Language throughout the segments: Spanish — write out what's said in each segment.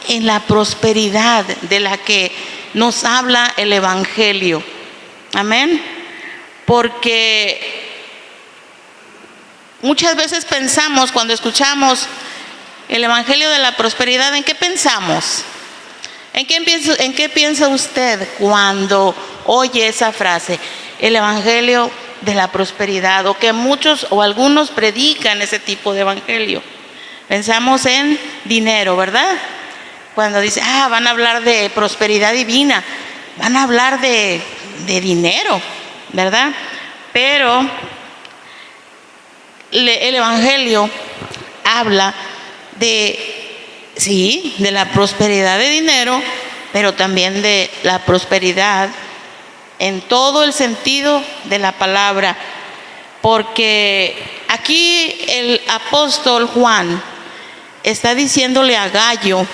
en la prosperidad de la que nos habla el Evangelio. Amén. Porque muchas veces pensamos, cuando escuchamos el Evangelio de la prosperidad, ¿en qué pensamos? ¿En qué piensa usted cuando oye esa frase? El Evangelio de la prosperidad, o que muchos o algunos predican ese tipo de evangelio. Pensamos en dinero, ¿verdad? Cuando dice, van a hablar de prosperidad divina, van a hablar de dinero, ¿verdad? Pero el Evangelio habla de la prosperidad de dinero, pero también de la prosperidad en todo el sentido de la palabra. Porque aquí el apóstol Juan está diciéndole a Gayo: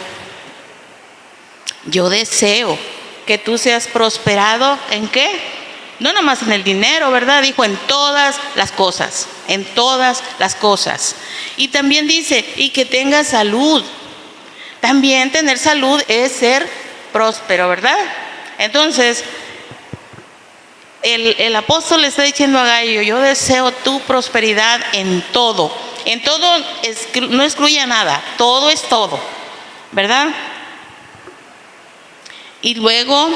yo deseo que tú seas prosperado, ¿en qué? No nomás en el dinero, ¿verdad? Dijo en todas las cosas, en todas las cosas. Y también dice, y que tengas salud. También tener salud es ser próspero, ¿verdad? Entonces, el apóstol le está diciendo a Gayo: yo deseo tu prosperidad en todo. En todo no excluye nada, todo es todo, ¿verdad? Y luego,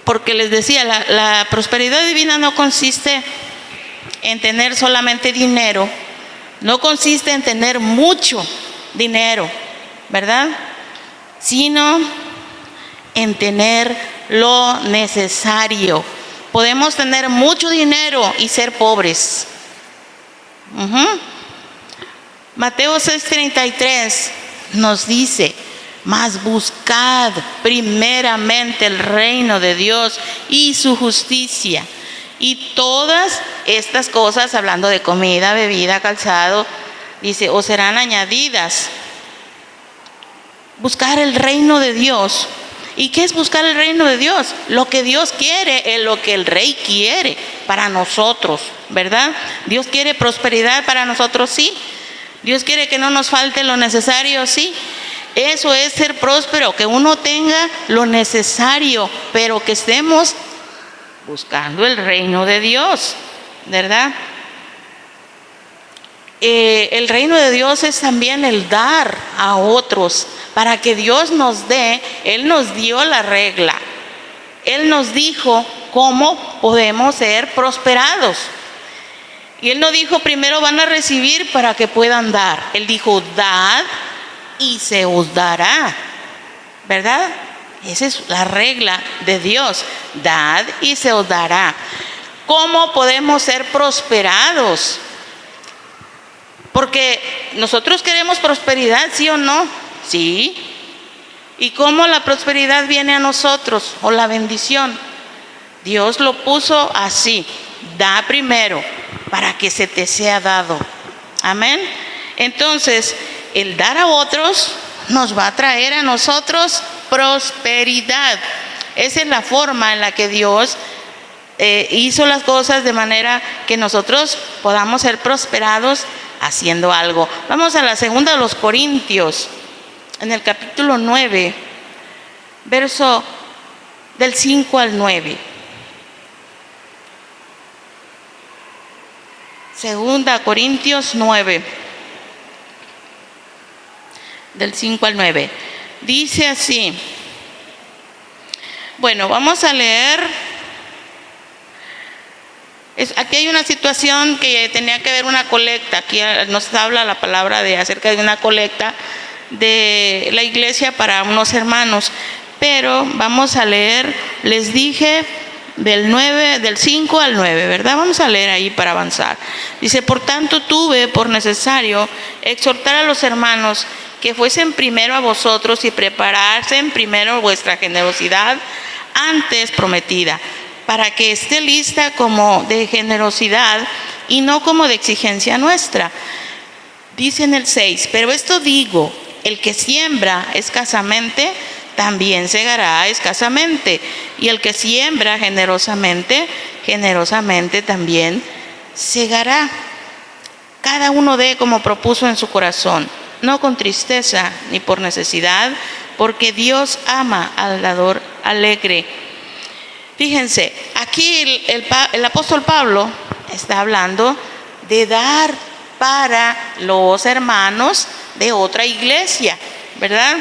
porque les decía, la prosperidad divina no consiste en tener solamente dinero, no consiste en tener mucho dinero, ¿verdad? Sino en tener lo necesario. Podemos tener mucho dinero y ser pobres. Mateo 6:33 nos dice: mas buscad primeramente el reino de Dios y su justicia, y todas estas cosas, hablando de comida, bebida, calzado, dice, os serán añadidas. Buscar el reino de Dios. ¿Y qué es buscar el reino de Dios? Lo que Dios quiere es lo que el Rey quiere para nosotros, ¿verdad? Dios quiere prosperidad para nosotros, sí. Dios quiere que no nos falte lo necesario, sí. Eso es ser próspero, que uno tenga lo necesario, pero que estemos buscando el reino de Dios, ¿verdad? El reino de Dios es también el dar a otros. Para que Dios nos dé, Él nos dio la regla. Él nos dijo cómo podemos ser prosperados. Y Él no dijo primero van a recibir para que puedan dar. Él dijo dad y se os dará, ¿verdad? Esa es la regla de Dios. Dad y se os dará. ¿Cómo podemos ser prosperados? Porque nosotros queremos prosperidad, ¿sí o no? Sí. ¿Y cómo la prosperidad viene a nosotros? O la bendición. Dios lo puso así. Da primero para que se te sea dado. Amén. Entonces, el dar a otros nos va a traer a nosotros prosperidad. Esa es la forma en la que Dios hizo las cosas, de manera que nosotros podamos ser prosperados haciendo algo. Vamos a la segunda de los Corintios, en el capítulo 9, verso del 5 al 9. Segunda Corintios 9, del 5 al 9. Dice así. Bueno, vamos a leer. Aquí hay una situación que tenía que ver una colecta. Aquí nos habla la palabra acerca de una colecta de la iglesia para unos hermanos. Pero vamos a leer, les dije, del 5 al 9, ¿verdad? Vamos a leer ahí para avanzar. Dice: por tanto tuve por necesario exhortar a los hermanos que fuesen primero a vosotros y preparasen primero vuestra generosidad antes prometida, para que esté lista como de generosidad y no como de exigencia nuestra. Dice en el 6: pero esto digo, el que siembra escasamente, también segará escasamente, y el que siembra generosamente, generosamente también segará. cada uno dé como propuso en su corazón, no con tristeza ni por necesidad, porque Dios ama al dador alegre. Fíjense, aquí el apóstol Pablo está hablando de dar para los hermanos de otra iglesia, ¿verdad?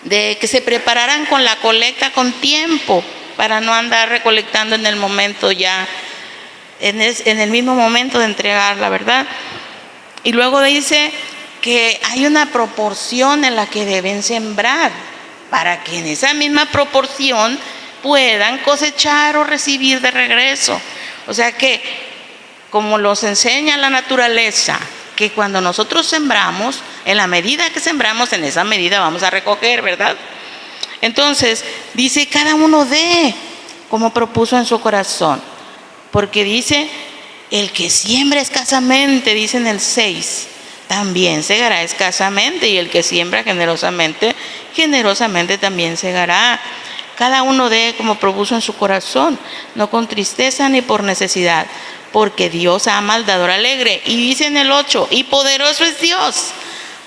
De que se prepararan con la colecta con tiempo, para no andar recolectando en el momento ya, en el mismo momento de entregarla, ¿verdad? Y luego dice que hay una proporción en la que deben sembrar, para que en esa misma proporción puedan cosechar o recibir de regreso. O sea que, como los enseña la naturaleza, que cuando nosotros sembramos, en la medida que sembramos, en esa medida vamos a recoger, ¿verdad? Entonces, dice, cada uno dé como propuso en su corazón, porque dice, el que siembra escasamente, dice en el 6, también segará escasamente, y el que siembra generosamente, generosamente también segará. Cada uno dé como propuso en su corazón, no con tristeza ni por necesidad, porque Dios ama al dador alegre. Y dice en el 8, y poderoso es Dios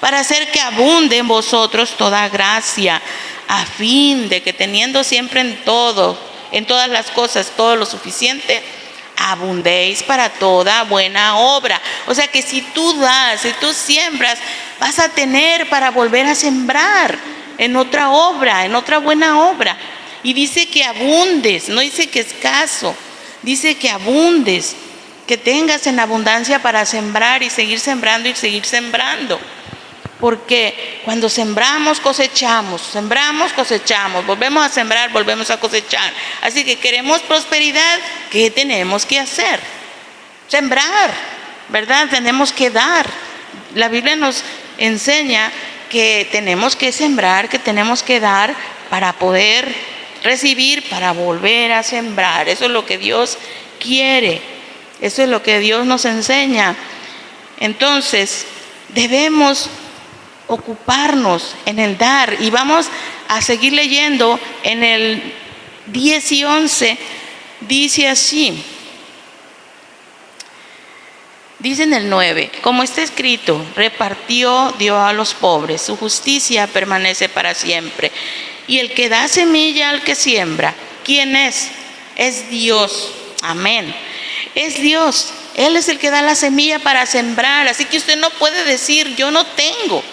para hacer que abunde en vosotros toda gracia, a fin de que teniendo siempre en todo, en todas las cosas, todo lo suficiente, abundéis para toda buena obra. O sea que si tú das, si tú siembras, vas a tener para volver a sembrar en otra obra, en otra buena obra. Y dice que abundes, no dice que escaso, dice que abundes, que tengas en abundancia para sembrar y seguir sembrando y seguir sembrando. Porque cuando sembramos, cosechamos, volvemos a sembrar, volvemos a cosechar. Así que queremos prosperidad, ¿qué tenemos que hacer? Sembrar, ¿verdad? Tenemos que dar. La Biblia nos enseña que tenemos que sembrar, que tenemos que dar para poder recibir, para volver a sembrar. Eso es lo que Dios quiere, eso es lo que Dios nos enseña. Entonces, debemos ocuparnos en el dar, y vamos a seguir leyendo en el 10 y 11, dice así, dice en el 9, como está escrito, repartió, dio a los pobres, su justicia permanece para siempre. Y el que da semilla al que siembra, ¿quién es? Es Dios, amén, es Dios. Él es el que da la semilla para sembrar, así que usted no puede decir, yo no tengo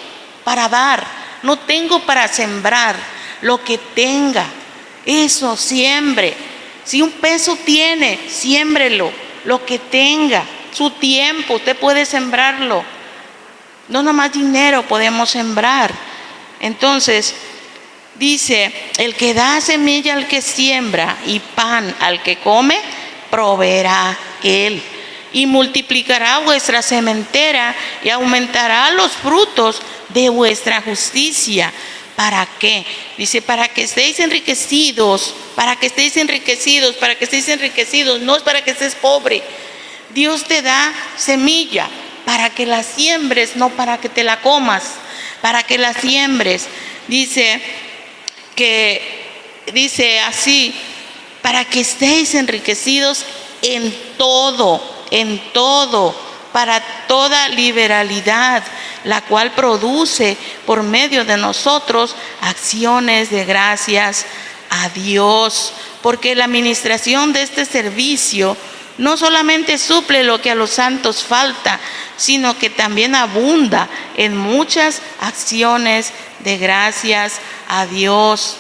para dar, no tengo para sembrar. Lo que tenga, eso siembre. Si un peso tiene, siémbrelo. Lo que tenga, su tiempo, usted puede sembrarlo. No nomás dinero podemos sembrar. Entonces, dice, el que da semilla al que siembra y pan al que come, proveerá él. Y multiplicará vuestra sementera y aumentará los frutos de vuestra justicia. ¿Para qué? Dice, para que estéis enriquecidos, para que estéis enriquecidos, para que estéis enriquecidos, no es para que estés pobre. Dios te da semilla para que la siembres, no para que te la comas, para que la siembres. Dice así, para que estéis enriquecidos en todo, para toda liberalidad, la cual produce por medio de nosotros acciones de gracias a Dios. Porque la administración de este servicio no solamente suple lo que a los santos falta, sino que también abunda en muchas acciones de gracias a Dios.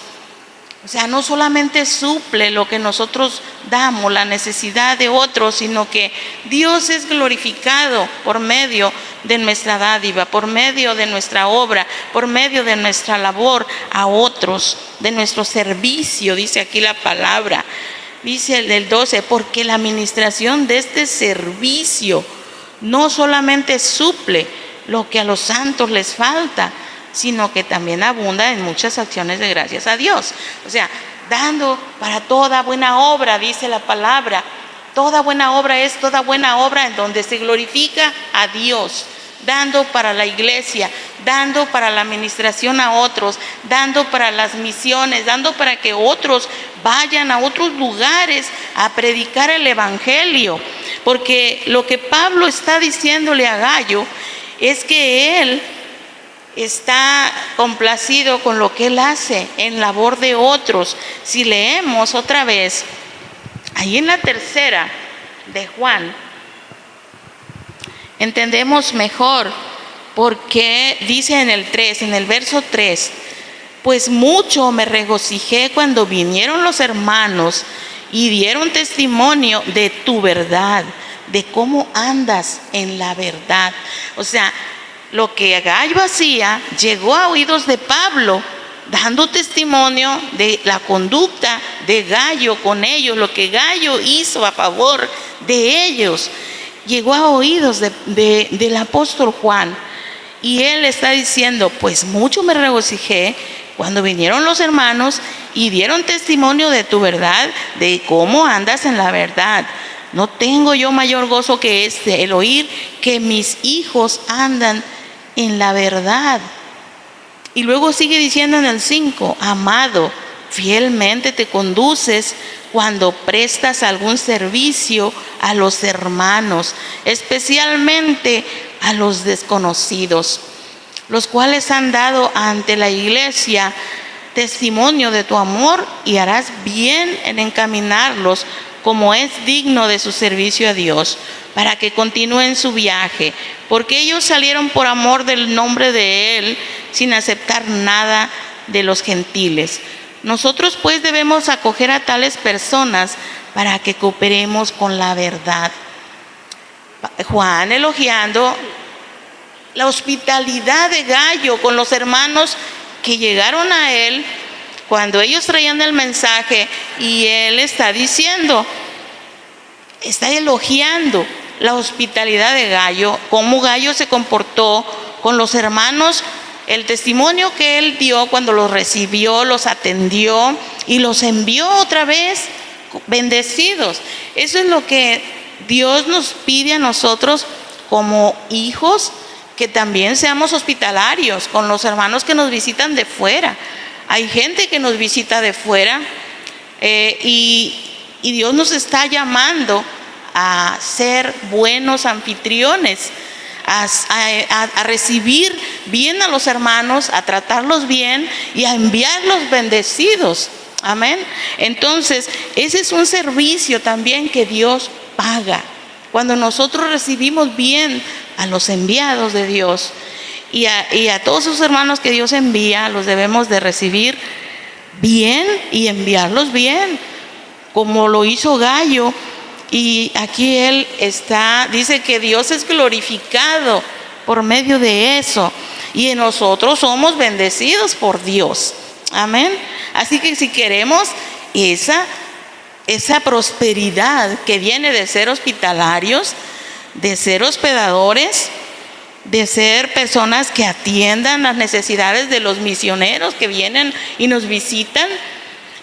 O sea, no solamente suple lo que nosotros damos, la necesidad de otros, sino que Dios es glorificado por medio de nuestra dádiva, por medio de nuestra obra, por medio de nuestra labor a otros, de nuestro servicio, dice aquí la palabra. Dice el 12, porque la administración de este servicio no solamente suple lo que a los santos les falta, sino que también abunda en muchas acciones de gracias a Dios. O sea, dando para toda buena obra, dice la palabra. Toda buena obra es toda buena obra en donde se glorifica a Dios. Dando para la iglesia, dando para la administración a otros, dando para las misiones, dando para que otros vayan a otros lugares a predicar el evangelio. porque lo que Pablo está diciéndole a Gayo es que él está complacido con lo que él hace en labor de otros. Si leemos otra vez, ahí en la 3 de Juan, entendemos mejor porque dice en el verso 3, pues mucho me regocijé cuando vinieron los hermanos y dieron testimonio de tu verdad, de cómo andas en la verdad. O sea, lo que Gayo hacía llegó a oídos de Pablo, dando testimonio de la conducta de Gayo con ellos, lo que Gayo hizo a favor de ellos. Llegó a oídos del apóstol Juan, y él está diciendo, pues mucho me regocijé cuando vinieron los hermanos y dieron testimonio de tu verdad, de cómo andas en la verdad. No tengo yo mayor gozo que el oír que mis hijos andan en la verdad. Y luego sigue diciendo en el 5, amado, fielmente te conduces cuando prestas algún servicio a los hermanos, especialmente a los desconocidos, los cuales han dado ante la iglesia testimonio de tu amor, y harás bien en encaminarlos como es digno de su servicio a Dios, para que continúen su viaje, porque ellos salieron por amor del nombre de Él, sin aceptar nada de los gentiles. Nosotros pues debemos acoger a tales personas para que cooperemos con la verdad. Juan elogiando la hospitalidad de Gayo con los hermanos que llegaron a él cuando ellos traían el mensaje, y él está diciendo, está elogiando la hospitalidad de Gayo, cómo Gayo se comportó con los hermanos, el testimonio que él dio cuando los recibió, los atendió y los envió otra vez bendecidos. Eso es lo que Dios nos pide a nosotros como hijos, que también seamos hospitalarios con los hermanos que nos visitan de fuera. Hay gente que nos visita de fuera, y Dios nos está llamando a ser buenos anfitriones, a recibir bien a los hermanos, a tratarlos bien y a enviarlos bendecidos. Amén. Entonces, ese es un servicio también que Dios paga. Cuando nosotros recibimos bien a los enviados de Dios, y a todos sus hermanos que Dios envía, los debemos de recibir bien y enviarlos bien, como lo hizo Gayo. Y aquí él dice que Dios es glorificado por medio de eso, y nosotros somos bendecidos por Dios. Amén. Así que si queremos esa prosperidad que viene de ser hospitalarios, de ser hospedadores, de ser personas que atiendan las necesidades de los misioneros que vienen y nos visitan,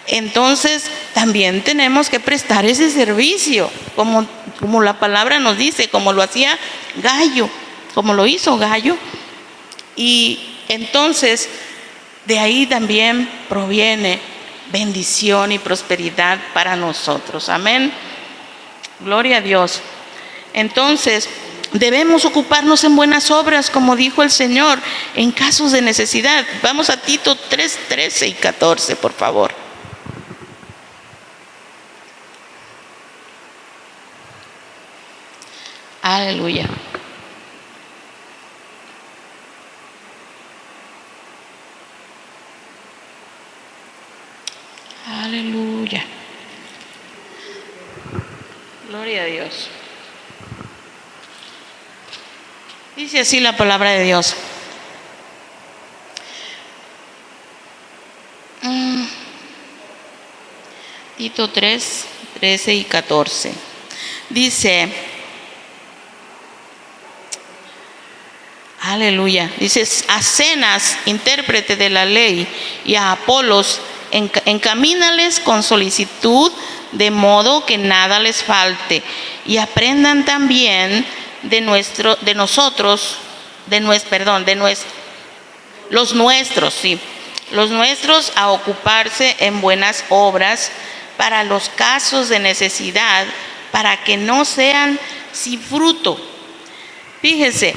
entonces también tenemos que prestar ese servicio, como la palabra nos dice, como lo hacía Gayo, como lo hizo Gayo. Y entonces de ahí también proviene bendición y prosperidad para nosotros. Amén. Gloria a Dios. Entonces debemos ocuparnos en buenas obras, como dijo el Señor, en casos de necesidad. Vamos a Tito 3, 13 y 14, por favor. Aleluya. Aleluya. Gloria a Dios. Dice así la palabra de Dios. Tito 3, 13 y 14. Dice, aleluya, dice, a Zenas, intérprete de la ley, y a Apolos, encamínales con solicitud, de modo que nada les falte, y aprendan también los nuestros a ocuparse en buenas obras para los casos de necesidad, para que no sean sin fruto. Fíjese,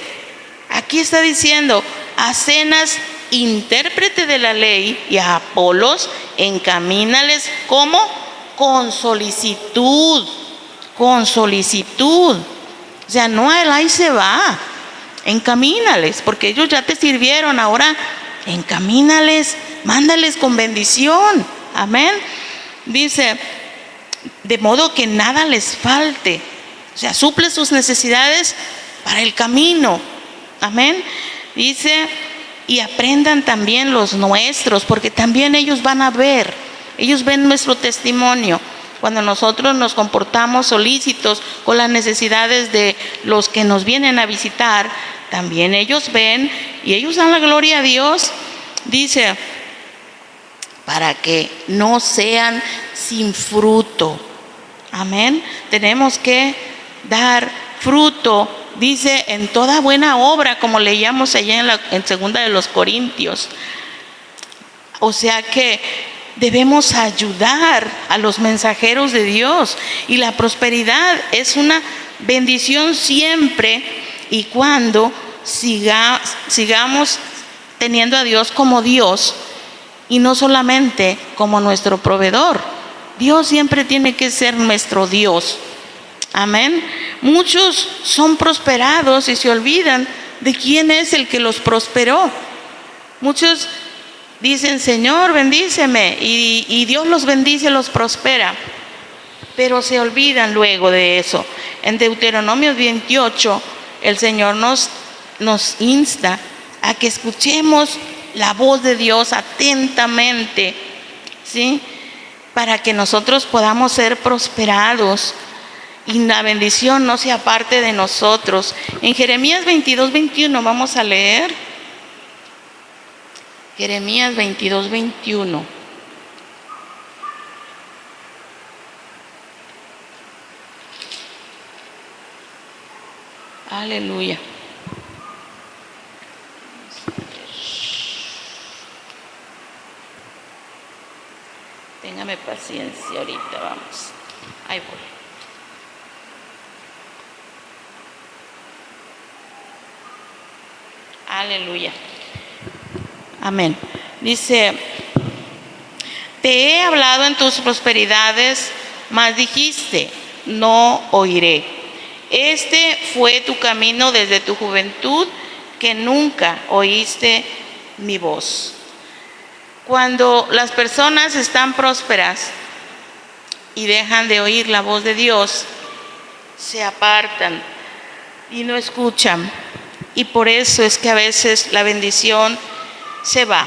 aquí está diciendo: a Zenas, intérprete de la ley, y a Apolos, encamínales, ¿cómo? Con solicitud, con solicitud. O sea, no, él ahí se va, encamínales, porque ellos ya te sirvieron, ahora encamínales, mándales con bendición. Amén. Dice, de modo que nada les falte. O sea, suple sus necesidades para el camino. Amén. Dice, y aprendan también los nuestros, porque también ellos van a ver, ellos ven nuestro testimonio. Cuando nosotros nos comportamos solícitos con las necesidades de los que nos vienen a visitar, también ellos ven y ellos dan la gloria a Dios. Dice, para que no sean sin fruto. Amén. Tenemos que dar fruto, dice, en toda buena obra, como leíamos allá en segunda de los Corintios. O sea que debemos ayudar a los mensajeros de Dios, y la prosperidad es una bendición siempre y cuando sigamos teniendo a Dios como Dios y no solamente como nuestro proveedor. Dios siempre tiene que ser nuestro Dios. Amén. Muchos son prosperados y se olvidan de quién es el que los prosperó. Muchos dicen: Señor, bendíceme, y Dios los bendice, los prospera, pero se olvidan luego de eso. En Deuteronomio 28, el Señor nos insta a que escuchemos la voz de Dios atentamente, ¿sí? Para que nosotros podamos ser prosperados y la bendición no se aparte de nosotros. En Jeremías 22:21 vamos a leer. Jeremías 22:21. Aleluya. Téngame paciencia ahorita, vamos. Ahí voy. Aleluya. Amén. Dice: te he hablado en tus prosperidades, mas dijiste: no oiré. Este fue tu camino desde tu juventud, que nunca oíste mi voz. Cuando las personas están prósperas y dejan de oír la voz de Dios, se apartan y no escuchan. Y por eso es que a veces la bendición se va,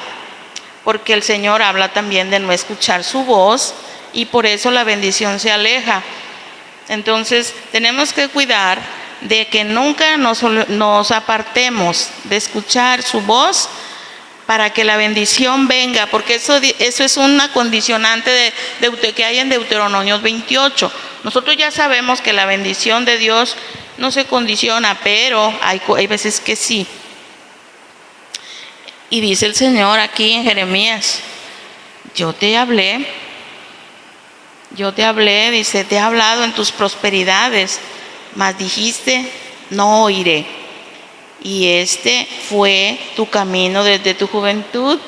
porque el Señor habla también de no escuchar su voz, y por eso la bendición se aleja. Entonces tenemos que cuidar de que nunca nos apartemos de escuchar su voz, para que la bendición venga, porque eso es una condicionante que hay en Deuteronomio 28. Nosotros ya sabemos que la bendición de Dios no se condiciona, pero hay veces que sí. Y dice el Señor aquí en Jeremías: yo te hablé, dice, te he hablado en tus prosperidades, mas dijiste: no oiré. Y este fue tu camino desde tu juventud,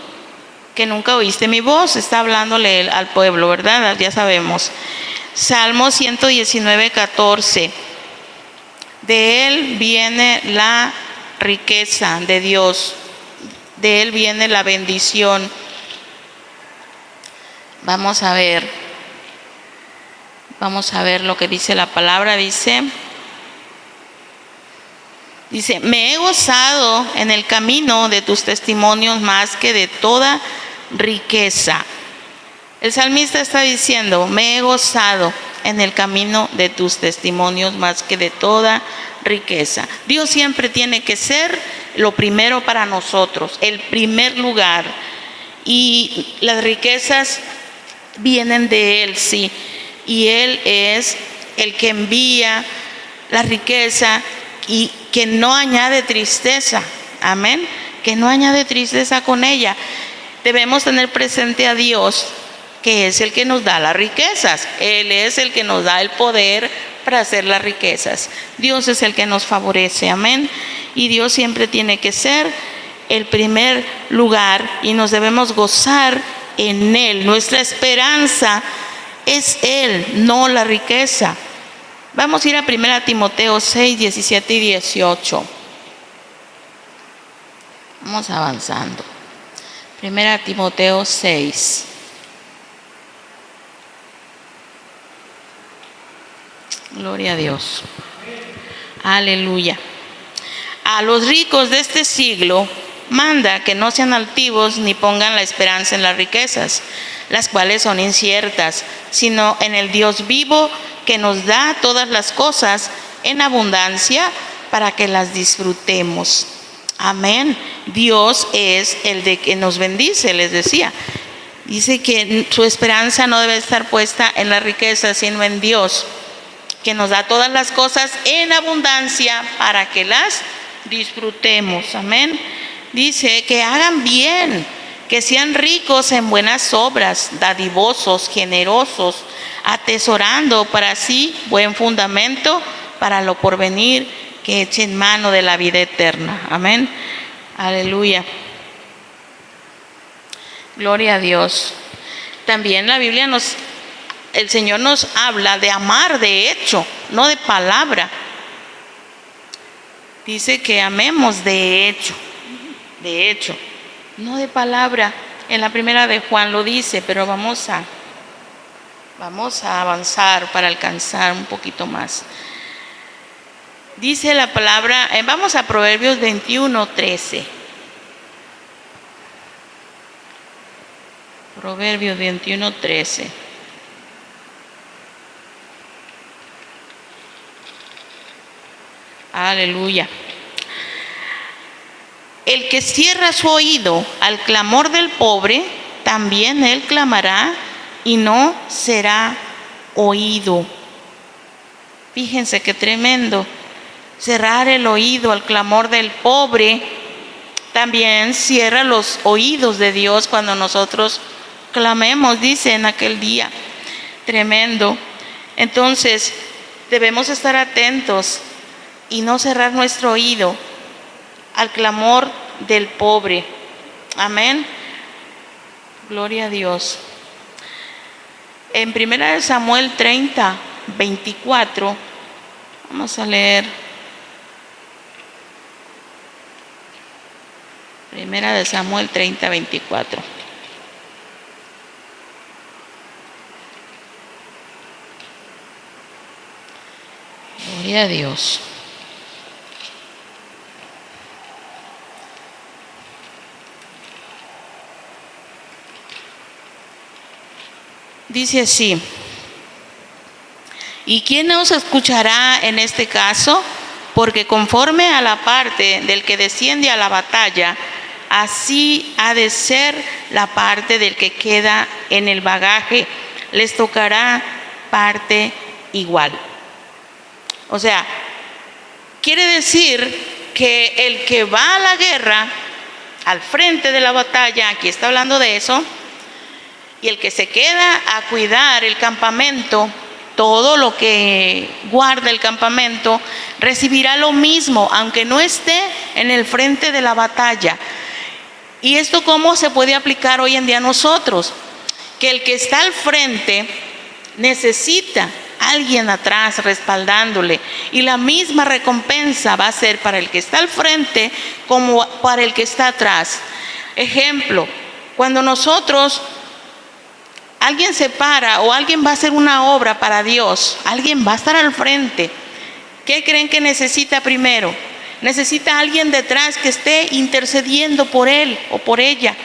que nunca oíste mi voz. Está hablándole al pueblo, ¿verdad? Ya sabemos. Salmo 119:14. De él viene la riqueza de Dios, de él viene la bendición. Vamos a ver lo que dice la palabra. Dice: me he gozado en el camino de tus testimonios más que de toda riqueza. El salmista está diciendo: me he gozado en el camino de tus testimonios más que de toda riqueza. Dios siempre tiene que ser lo primero para nosotros, el primer lugar. Y las riquezas vienen de Él, sí. Y Él es el que envía la riqueza y que no añade tristeza. Amén. Que no añade tristeza con ella. Debemos tener presente a Dios, que es el que nos da las riquezas. Él es el que nos da el poder para hacer las riquezas. Dios es el que nos favorece, amén. Y Dios siempre tiene que ser el primer lugar y nos debemos gozar en Él. Nuestra esperanza es Él, no la riqueza. Vamos a ir a 1 Timoteo 6, 17 y 18. Vamos avanzando. 1 Timoteo 6. Gloria a Dios. Aleluya. A los ricos de este siglo manda que no sean altivos ni pongan la esperanza en las riquezas, las cuales son inciertas, sino en el Dios vivo que nos da todas las cosas en abundancia para que las disfrutemos. Amén. Dios es el de que nos bendice, les decía. Dice que su esperanza no debe estar puesta en las riquezas, sino en Dios, que nos da todas las cosas en abundancia para que las disfrutemos. Amén. Dice que hagan bien, que sean ricos en buenas obras, dadivosos, generosos, atesorando para sí buen fundamento para lo porvenir, que echen mano de la vida eterna. Amén. Aleluya. Gloria a Dios. También la Biblia el Señor nos habla de amar de hecho, no de palabra. Dice que amemos de hecho, no de palabra. En la primera de Juan lo dice, pero vamos a avanzar para alcanzar un poquito más. Dice la palabra, vamos a Proverbios 21, 13. Proverbios 21, 13. Aleluya. El que cierra su oído al clamor del pobre, también él clamará y no será oído. Fíjense qué tremendo. Cerrar el oído al clamor del pobre también cierra los oídos de Dios cuando nosotros clamemos, dice en aquel día. Tremendo. Entonces debemos estar atentos y no cerrar nuestro oído al clamor del pobre. Amén. Gloria a Dios. En 1 Samuel 30, 24, vamos a leer. 1 Samuel 30, 24. Gloria a Dios. Dice así: ¿y quién nos escuchará en este caso? Porque conforme a la parte del que desciende a la batalla, así ha de ser la parte del que queda en el bagaje, les tocará parte igual. O sea, quiere decir que el que va a la guerra, al frente de la batalla, aquí está hablando de eso, y el que se queda a cuidar el campamento, todo lo que guarda el campamento, recibirá lo mismo, aunque no esté en el frente de la batalla. ¿Y esto cómo se puede aplicar hoy en día a nosotros? Que el que está al frente necesita a alguien atrás respaldándole, y la misma recompensa va a ser para el que está al frente como para el que está atrás. Ejemplo, cuando alguien se para o alguien va a hacer una obra para Dios, alguien va a estar al frente, ¿qué creen que necesita primero? Necesita a alguien detrás que esté intercediendo por él o por ella.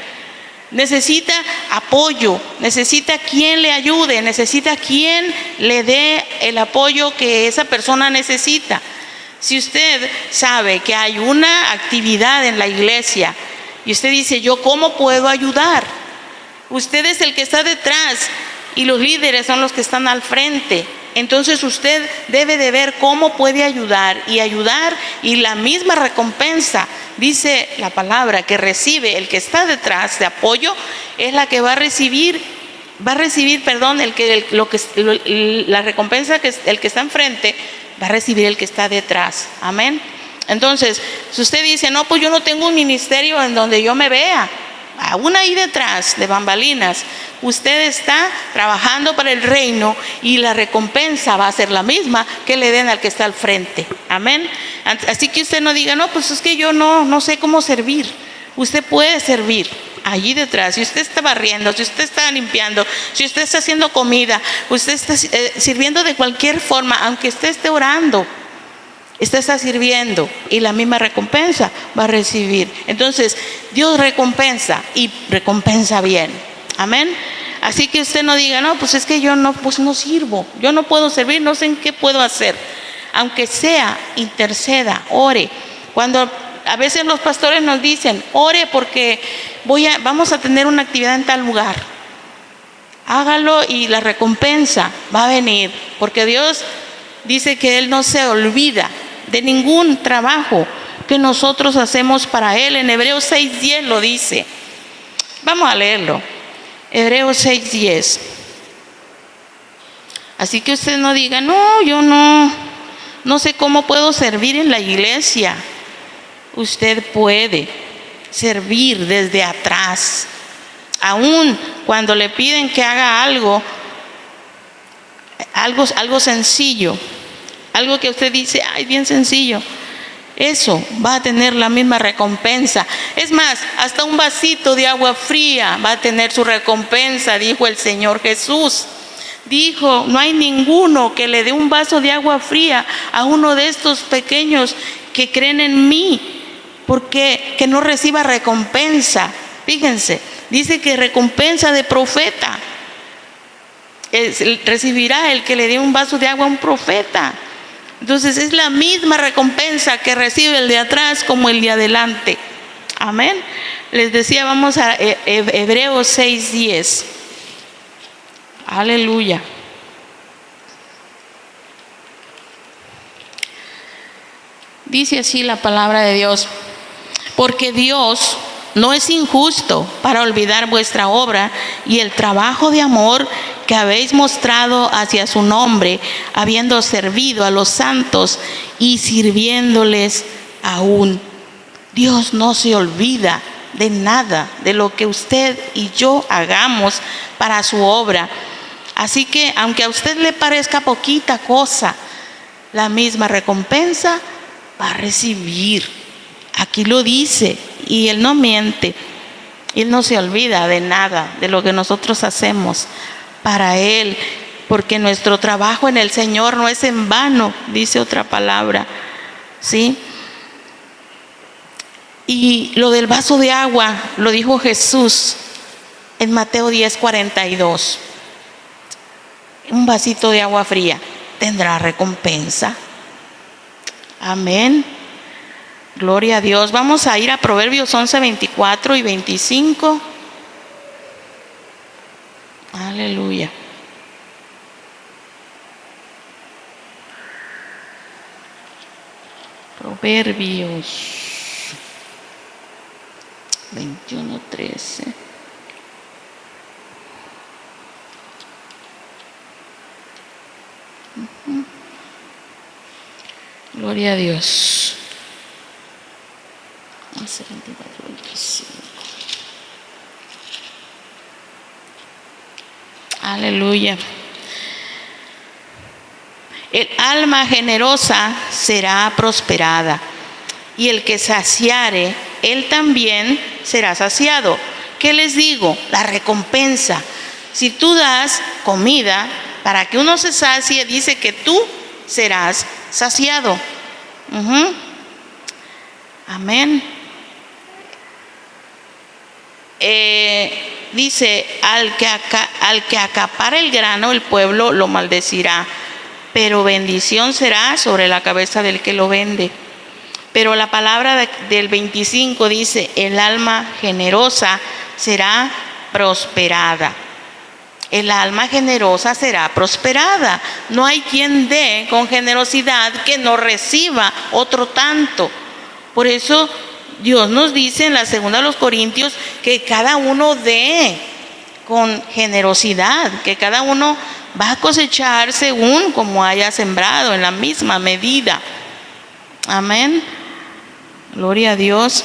Necesita apoyo, necesita quien le ayude, necesita quien le dé el apoyo que esa persona necesita. Si usted sabe que hay una actividad en la iglesia y usted dice, ¿yo cómo puedo ayudar? Usted es el que está detrás y los líderes son los que están al frente. Entonces usted debe de ver cómo puede ayudar, y la misma recompensa, dice la palabra, que recibe el que está detrás de apoyo, es la que va a recibir va a recibir, perdón, la recompensa que el que está enfrente va a recibir el que está detrás. Amén. Entonces, si usted dice, no, pues yo no tengo un ministerio en donde yo me vea, aún ahí detrás de bambalinas, usted está trabajando para el reino y la recompensa va a ser la misma que le den al que está al frente. Amén. Así que usted no diga, no, pues es que yo no sé cómo servir. Usted puede servir allí detrás. Si usted está barriendo, si usted está limpiando, si usted está haciendo comida, usted está sirviendo de cualquier forma, aunque usted esté orando, usted está sirviendo y la misma recompensa va a recibir. Entonces, Dios recompensa y recompensa bien. Amén. Así que usted no diga, no, pues es que yo no sirvo, yo no puedo servir, no sé en qué puedo hacer. Aunque sea, interceda, ore. Cuando a veces los pastores nos dicen, ore porque vamos a tener una actividad en tal lugar. Hágalo y la recompensa va a venir, porque Dios dice que Él no se olvida de ningún trabajo que nosotros hacemos para Él. En Hebreos 6:10 lo dice. Vamos a leerlo. Hebreos 6:10. Así que usted no diga, no, yo no sé cómo puedo servir en la iglesia. Usted puede servir desde atrás. Aún cuando le piden que haga algo sencillo, algo que usted dice, ay, bien sencillo, eso va a tener la misma recompensa. Es más, hasta un vasito de agua fría va a tener su recompensa, dijo el Señor Jesús. Dijo, no hay ninguno que le dé un vaso de agua fría a uno de estos pequeños que creen en mí, porque que no reciba recompensa. Fíjense, dice que recompensa de profeta recibirá el que le dé un vaso de agua a un profeta. Entonces es la misma recompensa que recibe el de atrás como el de adelante. Amén. Les decía, vamos a Hebreos 6:10. Aleluya. Dice así la palabra de Dios: porque Dios no es injusto para olvidar vuestra obra y el trabajo de amor que habéis mostrado hacia su nombre, habiendo servido a los santos y sirviéndoles aún. Dios no se olvida de nada de lo que usted y yo hagamos para su obra. Así que aunque a usted le parezca poquita cosa, la misma recompensa va a recibir. Aquí lo dice, y Él no miente. Él no se olvida de nada de lo que nosotros hacemos para Él, porque nuestro trabajo en el Señor no es en vano, dice otra palabra, ¿sí? Y lo del vaso de agua lo dijo Jesús en Mateo 10:42. Un vasito de agua fría tendrá recompensa. Amén. Gloria a Dios. Vamos a ir a Proverbios 11:24 y 25. Aleluya. Proverbios 21:13. Gloria a Dios. 11:24-25. Aleluya. El alma generosa será prosperada, y el que saciare, él también será saciado. ¿Qué les digo? La recompensa. Si tú das comida para que uno se sacie, dice que tú serás saciado. Amén. Dice, al que acapara el grano, el pueblo lo maldecirá, pero bendición será sobre la cabeza del que lo vende. Pero la palabra del 25 dice, el alma generosa será prosperada. El alma generosa será prosperada. No hay quien dé con generosidad que no reciba otro tanto. Por eso Dios nos dice en la segunda de los Corintios que cada uno dé con generosidad, que cada uno va a cosechar según como haya sembrado, en la misma medida. Amén. Gloria a Dios.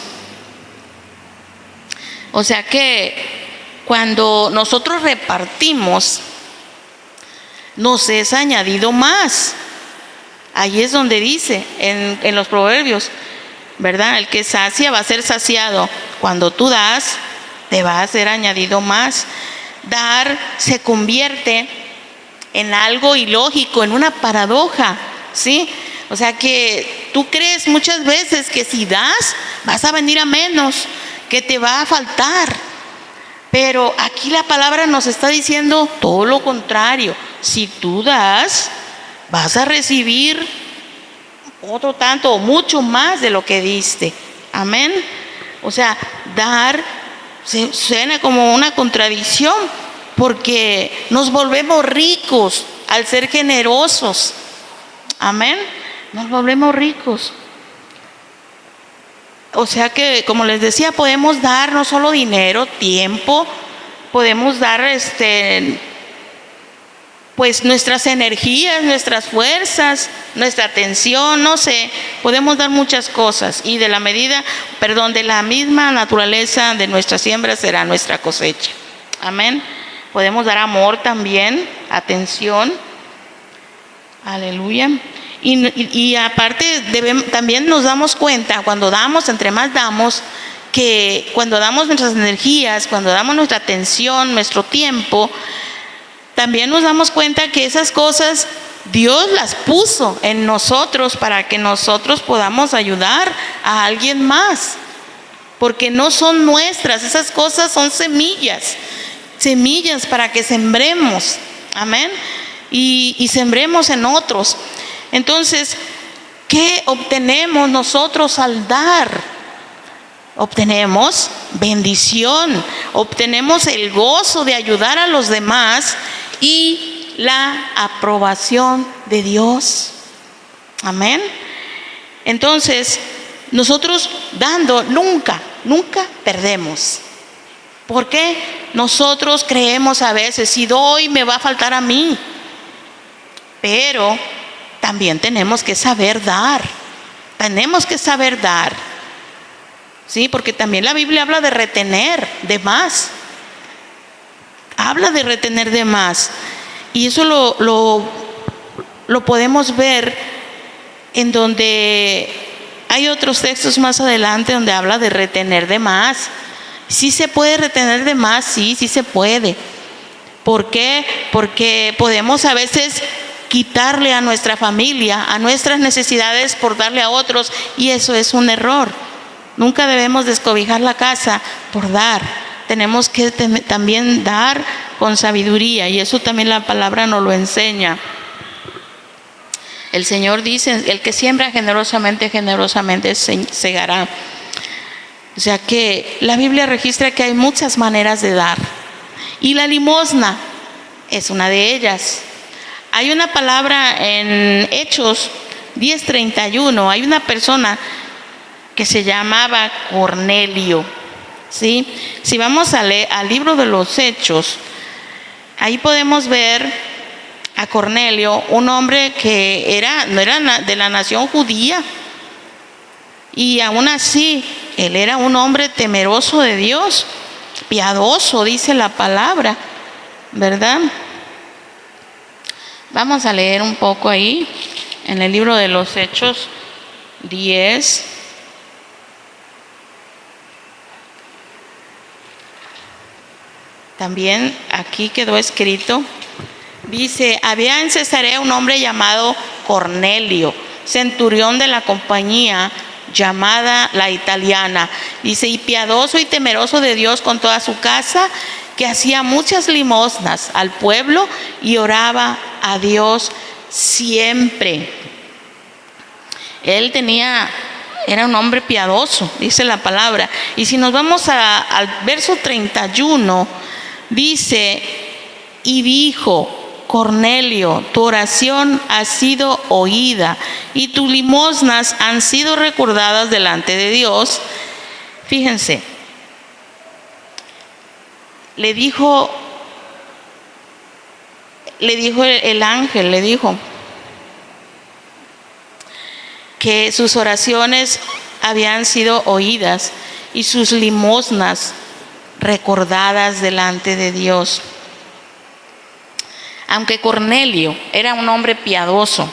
O sea que cuando nosotros repartimos, nos es añadido más. Ahí es donde dice en los proverbios, ¿verdad? El que sacia va a ser saciado. Cuando tú das, te va a ser añadido más. Dar se convierte en algo ilógico, en una paradoja, ¿sí? O sea que tú crees muchas veces que si das, vas a venir a menos, que te va a faltar. Pero aquí la palabra nos está diciendo todo lo contrario. Si tú das, vas a recibir otro tanto o mucho más de lo que diste. Amén. O sea, dar suena como una contradicción, porque nos volvemos ricos al ser generosos. Amén. Nos volvemos ricos. O sea que, como les decía, podemos dar no solo dinero, tiempo, podemos dar pues nuestras energías, nuestras fuerzas, nuestra atención, no sé, podemos dar muchas cosas, y de la misma naturaleza de nuestra siembra será nuestra cosecha. Amén. Podemos dar amor también, atención. Aleluya. Y aparte también nos damos cuenta cuando damos, entre más damos, que cuando damos nuestras energías, cuando damos nuestra atención, nuestro tiempo, también nos damos cuenta que esas cosas Dios las puso en nosotros para que nosotros podamos ayudar a alguien más, porque no son nuestras, esas cosas son semillas para que sembremos. Amén. Y sembremos en otros. Entonces, ¿qué obtenemos nosotros al dar? Obtenemos bendición, obtenemos el gozo de ayudar a los demás y la aprobación de Dios. Amén. Entonces, nosotros dando nunca perdemos. ¿Por qué? Nosotros creemos a veces, si doy me va a faltar a mí. Pero también tenemos que saber dar. ¿Sí? Porque también la Biblia habla de retener de más. Y eso lo podemos ver en donde hay otros textos más adelante donde habla de retener de más. ¿Sí se puede retener de más? Sí se puede. ¿Por qué? Porque podemos a veces quitarle a nuestra familia, a nuestras necesidades por darle a otros, y eso es un error. Nunca debemos descobijar la casa por dar. Tenemos que también dar con sabiduría, y eso también la palabra nos lo enseña. El Señor dice, el que siembra generosamente segará. O sea que la Biblia registra que hay muchas maneras de dar, y la limosna es una de ellas. Hay una palabra en Hechos 10:31, hay una persona que se llamaba Cornelio, ¿sí? Si vamos a leer al libro de los Hechos, ahí podemos ver a Cornelio, un hombre que no era de la nación judía, y aún así él era un hombre temeroso de Dios, piadoso, dice la palabra, ¿verdad? Vamos a leer un poco ahí en el libro de los Hechos 10. También aquí quedó escrito, dice, había en Cesarea un hombre llamado Cornelio, centurión de la compañía llamada La Italiana. Dice, y piadoso y temeroso de Dios con toda su casa, que hacía muchas limosnas al pueblo y oraba a Dios siempre. Él era un hombre piadoso, dice la palabra. Y si nos vamos al verso 31, dice, y dijo, Cornelio, tu oración ha sido oída y tus limosnas han sido recordadas delante de Dios. Fíjense, le dijo le dijo el ángel, le dijo que sus oraciones habían sido oídas y sus limosnas recordadas delante de Dios. Aunque Cornelio era un hombre piadoso,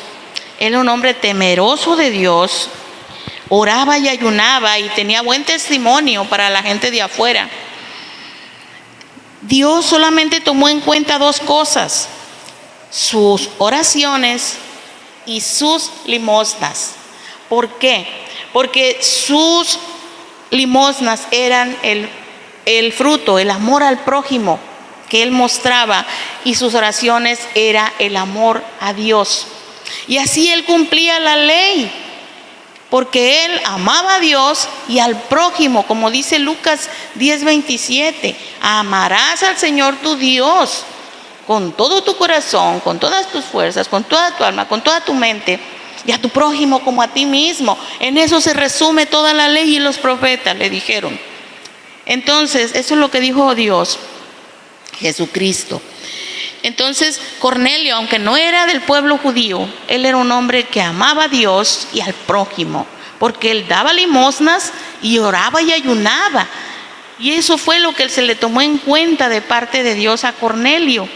era un hombre temeroso de Dios, oraba y ayunaba y tenía buen testimonio para la gente de afuera, Dios solamente tomó en cuenta dos cosas: sus oraciones y sus limosnas. ¿Por qué? Porque sus limosnas eran el fruto, el amor al prójimo que él mostraba, y sus oraciones era el amor a Dios. Y así él cumplía la ley, porque él amaba a Dios y al prójimo, como dice Lucas 10:27, amarás al Señor tu Dios con todo tu corazón, con todas tus fuerzas, con toda tu alma, con toda tu mente, y a tu prójimo como a ti mismo. En eso se resume toda la ley y los profetas, le dijeron. Entonces, eso es lo que dijo Dios, Jesucristo. Entonces, Cornelio, aunque no era del pueblo judío, él era un hombre que amaba a Dios y al prójimo, porque él daba limosnas y oraba y ayunaba. Y eso fue lo que se le tomó en cuenta de parte de Dios a Cornelio.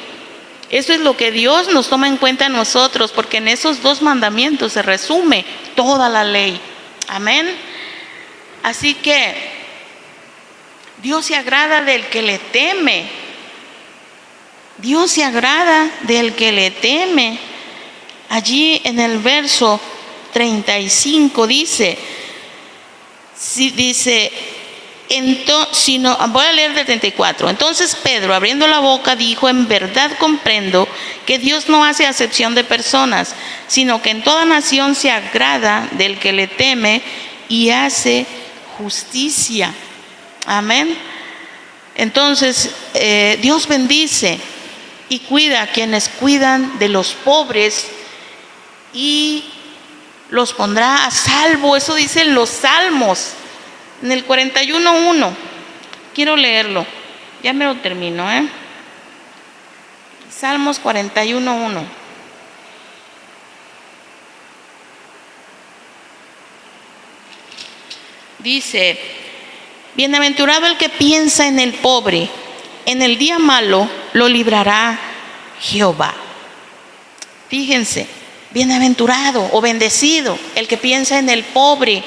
Eso es lo que Dios nos toma en cuenta a nosotros, porque en esos dos mandamientos se resume toda la ley. Amén. Así que Dios se agrada del que le teme. Dios se agrada del que le teme. Allí en el verso 35 dice, voy a leer del 34. Entonces Pedro, abriendo la boca, dijo: en verdad comprendo que Dios no hace acepción de personas, sino que en toda nación se agrada del que le teme y hace justicia. Amén. Entonces Dios bendice y cuida a quienes cuidan de los pobres y los pondrá a salvo. Eso dicen los salmos. En el 41:1, quiero leerlo, ya me lo termino, Salmos 41:1. Dice: bienaventurado el que piensa en el pobre, en el día malo lo librará Jehová. Fíjense, bienaventurado o bendecido el que piensa en el pobre.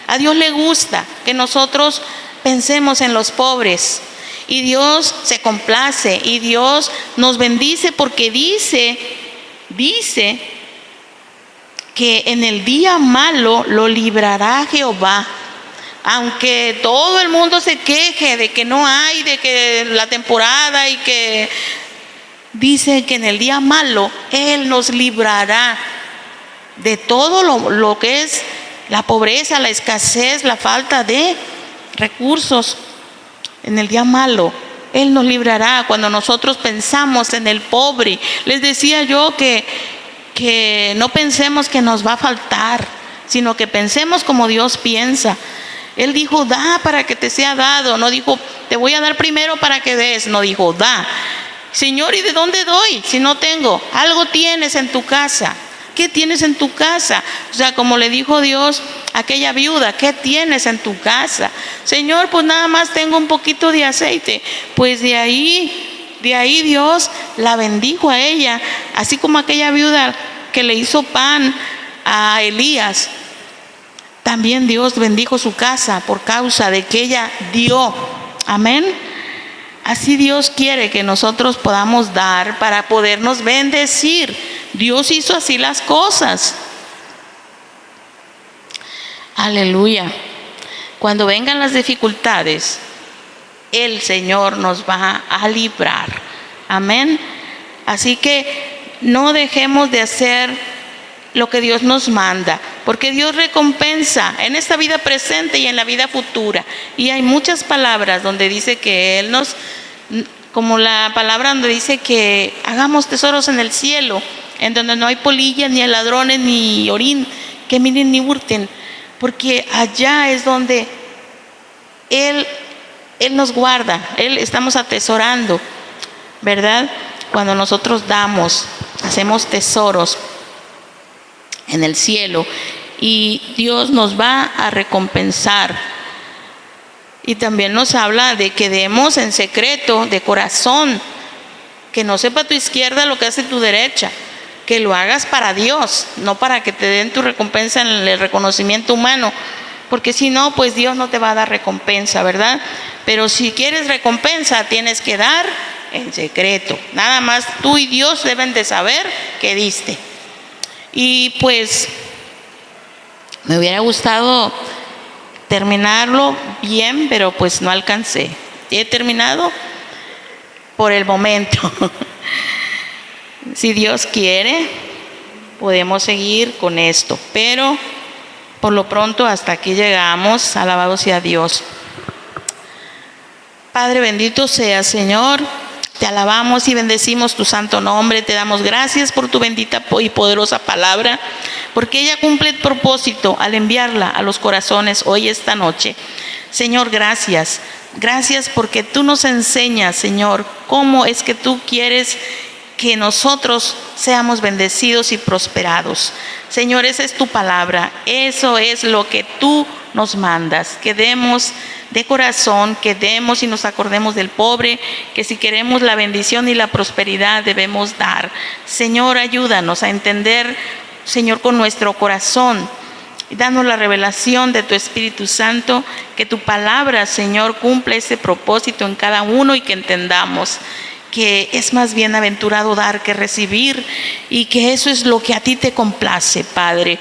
A Dios le gusta que nosotros pensemos en los pobres, y Dios se complace y Dios nos bendice, porque dice que en el día malo lo librará Jehová. Aunque todo el mundo se queje de que no hay, de que la temporada, y que dice que en el día malo Él nos librará de todo lo que es la pobreza, la escasez, la falta de recursos. En el día malo Él nos librará cuando nosotros pensamos en el pobre. Les decía yo que no pensemos que nos va a faltar, sino que pensemos como Dios piensa. Él dijo: da para que te sea dado. No dijo: te voy a dar primero para que des. No, dijo: da. Señor, ¿y de dónde doy si no tengo? Algo tienes en tu casa. ¿Qué tienes en tu casa? O sea, como le dijo Dios a aquella viuda: ¿qué tienes en tu casa? Señor, pues nada más tengo un poquito de aceite. Pues de ahí Dios la bendijo a ella, así como aquella viuda que le hizo pan a Elías. También Dios bendijo su casa por causa de que ella dio. Amén. Así Dios quiere que nosotros podamos dar para podernos bendecir. Dios hizo así las cosas. Aleluya. Cuando vengan las dificultades, el Señor nos va a librar. Amén. Así que no dejemos de hacer lo que Dios nos manda, porque Dios recompensa en esta vida presente y en la vida futura. Y hay muchas palabras donde dice que Él nos, como la palabra donde dice que hagamos tesoros en el cielo, en donde no hay polillas, ni ladrones, ni orín, que miren ni hurten, porque allá es donde Él nos guarda, estamos atesorando, ¿verdad? cuando nosotros damos, hacemos tesoros en el cielo y Dios nos va a recompensar. Y también nos habla de que demos en secreto, de corazón, que no sepa tu izquierda lo que hace tu derecha, que lo hagas para Dios, no para que te den tu recompensa en el reconocimiento humano, porque si no, pues Dios no te va a dar recompensa, ¿verdad? Pero si quieres recompensa, tienes que dar en secreto. Nada más tú y Dios deben de saber que diste. Y pues me hubiera gustado terminarlo bien, pero pues no alcancé. He terminado por el momento. Si Dios quiere, podemos seguir con esto, pero por lo pronto hasta aquí llegamos. Alabado sea Dios. Padre bendito sea, Señor. Te alabamos y bendecimos tu santo nombre. Te damos gracias por tu bendita y poderosa palabra, porque ella cumple el propósito al enviarla a los corazones hoy, esta noche. Señor, gracias. Gracias porque tú nos enseñas, Señor, cómo es que tú quieres que nosotros seamos bendecidos y prosperados. Señor, esa es tu palabra. Eso es lo que tú nos mandas, que demos de corazón, que demos y nos acordemos del pobre, que si queremos la bendición y la prosperidad debemos dar. Señor, ayúdanos a entender, Señor, con nuestro corazón, y danos la revelación de tu Espíritu Santo, que tu palabra, Señor, cumple ese propósito en cada uno y que entendamos que es más bienaventurado dar que recibir y que eso es lo que a ti te complace, Padre.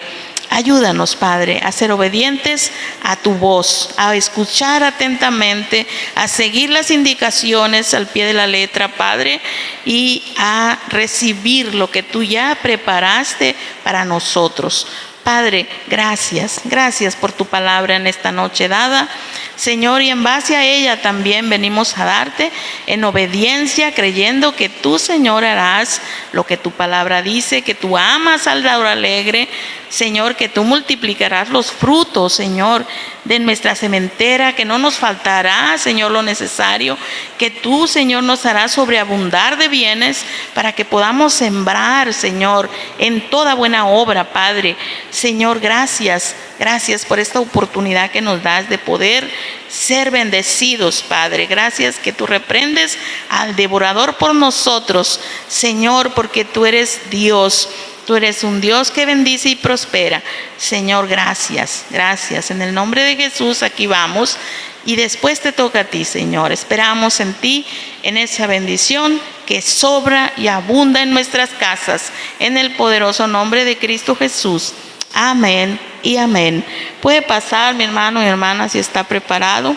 Ayúdanos, Padre, a ser obedientes a tu voz, a escuchar atentamente, a seguir las indicaciones al pie de la letra, Padre, y a recibir lo que tú ya preparaste para nosotros. Padre, gracias, gracias por tu palabra en esta noche dada, Señor, y en base a ella también venimos a darte en obediencia, creyendo que tú, Señor, harás lo que tu palabra dice, que tú amas al dador alegre, Señor, que tú multiplicarás los frutos, Señor, de nuestra sementera, que no nos faltará, Señor, lo necesario, que tú, Señor, nos harás sobreabundar de bienes para que podamos sembrar, Señor, en toda buena obra, Padre. Señor, gracias, gracias por esta oportunidad que nos das de poder ser bendecidos, Padre. Gracias que tú reprendes al devorador por nosotros, Señor, porque tú eres Dios. Tú eres un Dios que bendice y prospera. Señor, gracias, gracias. En el nombre de Jesús aquí vamos y después te toca a ti, Señor. Esperamos en ti, en esa bendición que sobra y abunda en nuestras casas, en el poderoso nombre de Cristo Jesús. Amén y amén. Puede pasar, mi hermano y hermana, si está preparado.